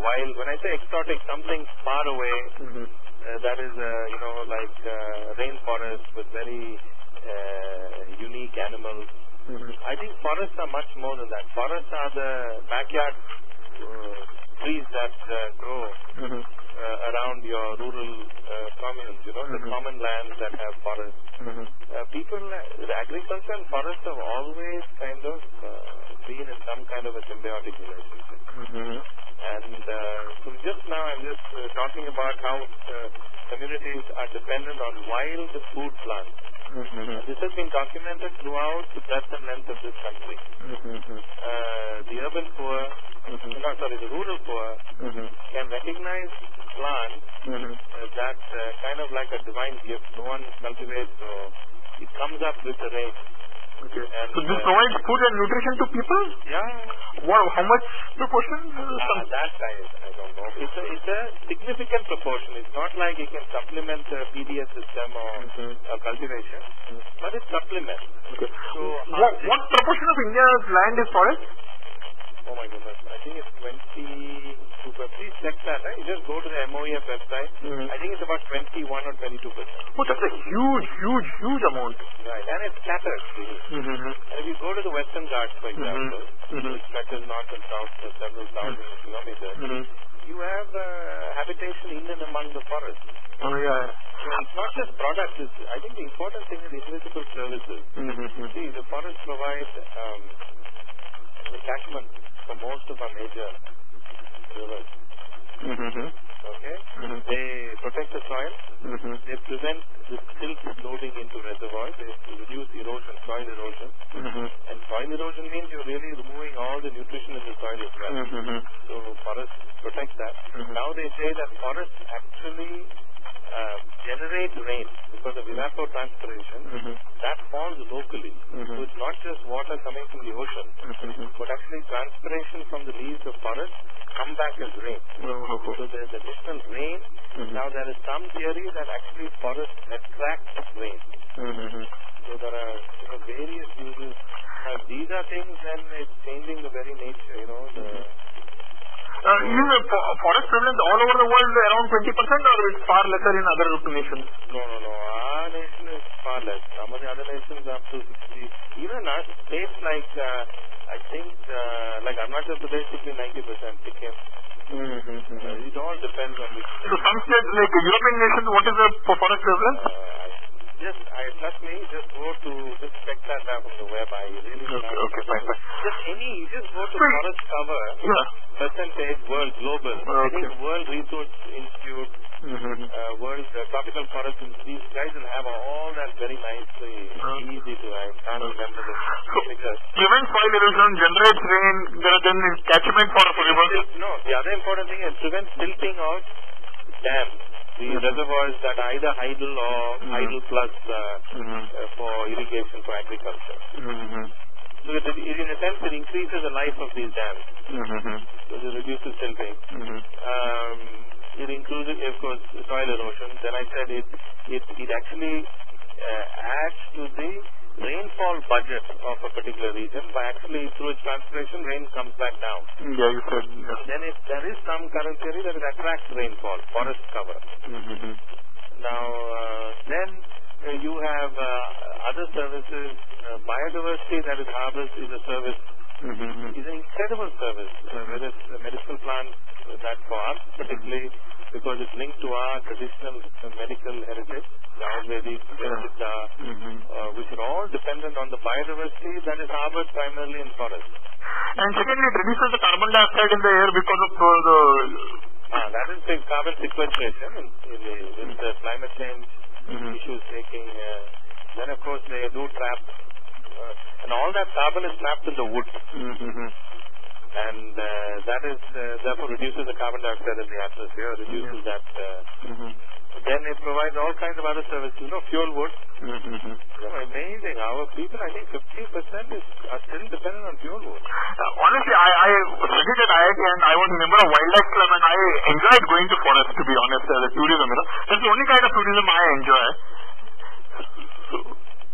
wild. When I say exotic, something far away, that is, like rainforest with very unique animals. I think forests are much more than that. Forests are the backyard trees that grow around your rural communes, the common lands that have forests. Agriculture and forests have always kind of been in some kind of a symbiotic relationship. And so just now I'm just talking about how communities are dependent on wild food plants. This has been documented throughout the breadth and length of this country. The urban poor, the rural poor can recognize plants that kind of like a divine gift. No one cultivates, so it comes up with the rain. Okay. And, so this provides food and nutrition to people? Yeah. Wow, how much proportion? That I don't know. It's a significant proportion. It's not like it can supplement a PDS system or cultivation, but it supplements. Okay. So what proportion of India's land is forest? Oh my goodness, I think it's 20. Please check that. You just go to the MOEF website. I think it's about 21 or 22%. Oh, that's a huge amount. Right, and it's scattered. And if you go to the Western Ghats, for example, which stretches north and south for several thousand kilometers, you have habitation in and among the forests. Oh, yeah. So it's not just products. I think the important thing is invisible services. See, the forests provide the catchment for most of our major rivers. Okay? They protect the soil. They prevent the silt loading into reservoirs. They reduce erosion, soil erosion. And soil erosion means you're really removing all the nutrition in the soil as well. So forests protect that. Now they say that forests actually generate rain because of evapotranspiration that falls locally. So it's not just water coming from the ocean, but actually transpiration from the leaves of forests come back as rain. So there's additional rain. Now there is some theory that actually forests attract rain. So there are various uses. These are things then it's changing the very nature, Is forest prevalence all over the world around 20% or it's far lesser in other nations? No. Our nation is far less. Some of the other nations are up to 60. Even our states like, I think, like Arunachal Pradesh should be 90%. Sikkim. It all depends on which state. So some states like European nations, what is the forest prevalence? Trust me, just check that out from the web. I really Okay, fine. Just go to forest cover, percentage, world, global. I think World Resource Institute, World Tropical Forest Institute, these guys will have all that very nicely, easy to, I can't remember the figures. Prevents soil erosion, generates rain, then is catchment for rivers. No, the other important thing is prevents silting of dams. The reservoirs that are either idle or idle plus for irrigation for agriculture. So in a sense it increases the life of these dams. So it reduces silting. It includes, of course, soil erosion. Then I said it actually adds to the rainfall budget of a particular region by actually through its transpiration rain comes back down. Yeah, you said. Yeah. Then there is some current theory that it attracts rainfall, forest cover. Now then you have other services. Biodiversity that it harvests is a service. It's an incredible service. Whether it's a medicinal plant that for us particularly because it's linked to our traditional medical heritage, the Ayurvedic, which are all dependent on the biodiversity that is harbored primarily in forests. And secondly, it reduces the carbon dioxide in the air because of the... that is the carbon sequestration in the climate change issues taking. Then of course they do trap, and all that carbon is trapped in the wood. And that is therefore reduces the carbon dioxide in the atmosphere, reduces that. Then it provides all kinds of other services, fuel wood. Amazing. Our people, I think 50% are still dependent on fuel wood. Honestly, I studied at IIT and I was a member of Wildlife Club and I enjoyed going to forest, to be honest, as a tourism. That's the only kind of tourism I enjoy.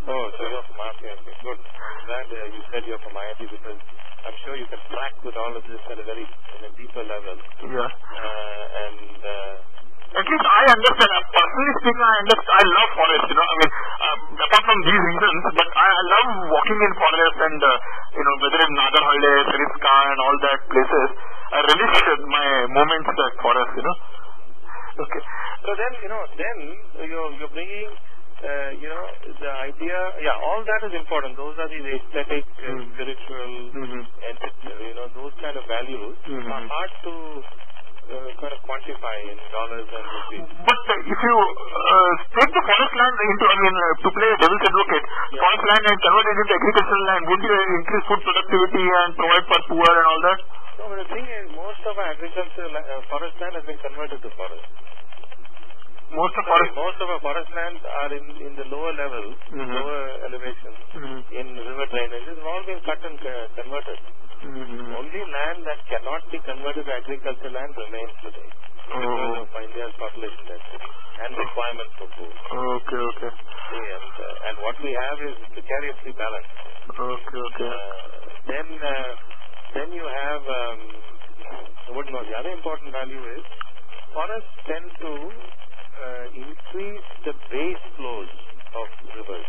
So you're from RK. Good. I'm glad you said you're from IIT because I'm sure you can track with all of this at a very deeper level. Yeah. And at least I understand. Personally speaking, I love forest. Apart from these reasons, but I love walking in forest and whether it's Nagarhale, Seriska, and all that places. I relish my moments at forest. Okay. So then you're bringing. The idea, all that is important. Those are the aesthetic, spiritual, and those kind of values are hard to kind of quantify in dollars and rupees. But if you take the forest land to play devil's advocate, forest land and convert it into agricultural land, would you increase food productivity and provide for poor and all that? No, but the thing is, most of our agricultural forest land has been converted to forest. Most of our forest lands are in the lower levels, lower elevations, in river drainages, have all been cut and converted. Only land that cannot be converted to agricultural land remains today because of India's population density and requirements for food. Okay. And what we have is precariously balanced. Then you have the other important value is forests tend to increase the base flows of rivers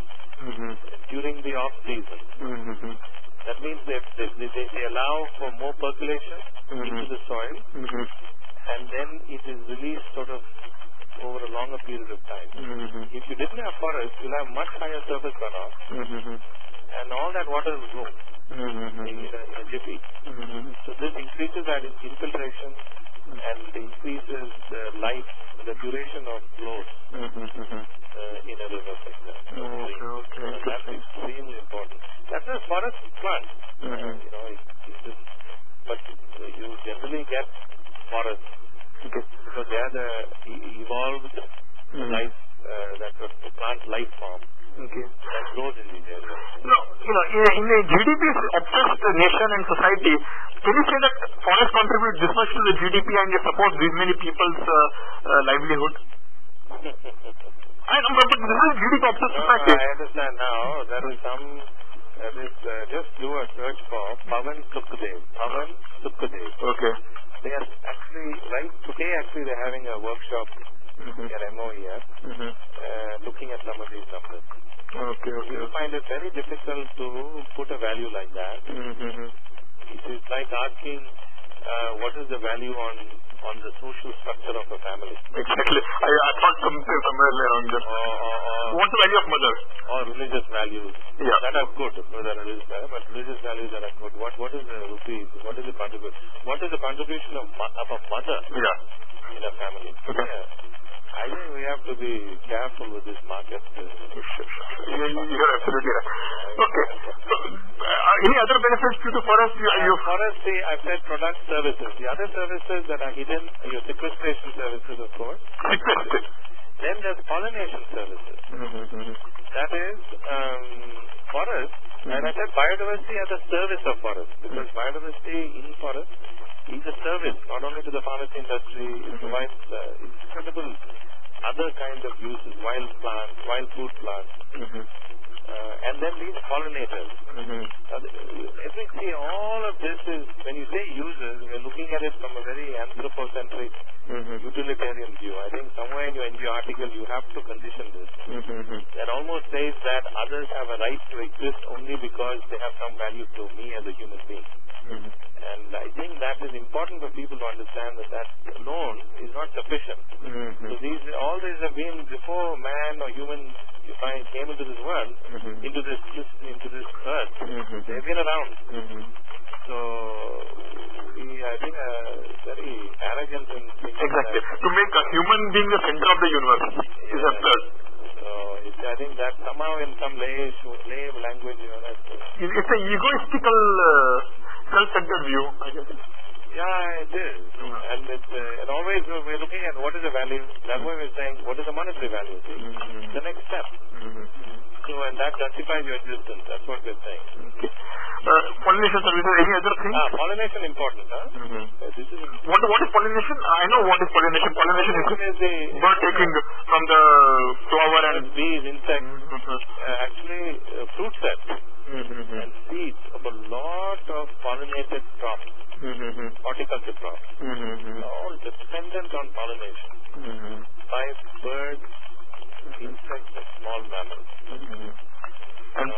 during the off season. That means they allow for more percolation into the soil, and then it is released sort of over a longer period of time. If you didn't have forests, you'll have much higher surface runoff, and all that water will go in a jiffy. So this increases that infiltration and increases the duration of flows in a river like that. That's extremely important. That's a forest plant. But you generally get forests because they are the evolved life, the plant life form. That grows in these areas. In a GDP-obsessed nation and society, can you say that forests contribute this much to the GDP and they support these many people's livelihood? I know, but this is GDP-obsessed society. I understand now. Just do a search for Pavan Sukhadev. Okay. They are actually they're having a workshop at MOEF looking at some of these numbers. You find it very difficult to put a value like that. It is like asking what is the value on the social structure of a family. Exactly. I thought something somewhere around there. What's the value of mother? Or religious values. Yeah. That are good, whether it is there, but religious values that are good. What is the rupees? What is the contribution? What is the contribution of a mother in a family? I think we have to be careful with this market. You're absolutely right. Okay. So, any other benefits due to forest? Forest, I've said product services. The other services that are hidden, your sequestration services, of course. Then there's pollination services. That is forest. And I said biodiversity as a service of forest, because biodiversity in forest is a service not only to the pharmacy industry. It provides incredible other kinds of uses, wild plants, wild food plants, and then these pollinators. All of this is, when you say users, we're looking at it from a very anthropocentric, utilitarian view. I think somewhere in your NGO article you have to condition this. That almost says that others have a right to exist only because they have some value to me as a human being. And I think that is important for people to understand that alone is not sufficient. So all these have been before man or human came into this world, into this earth. They've been around. So I think very arrogant in thinking. Exactly. To make a human being the center of the universe is absurd. So I think that somehow in some lay language, it's an egoistical, self-centered view, I guess. Yeah, it is. And and always we're looking at what is the value. That's why we're saying what is the monetary value. The next step. So, and that justifies your existence. That's what we're saying. Pollination services, any other thing? Pollination important, huh? This is what is pollination? I know what is pollination. Pollination is the bird taking from the flower and bees, insects, actually fruit sets and seeds of a lot of pollinated crops, horticulture crops, all dependent on pollination by birds, insects, and small mammals. And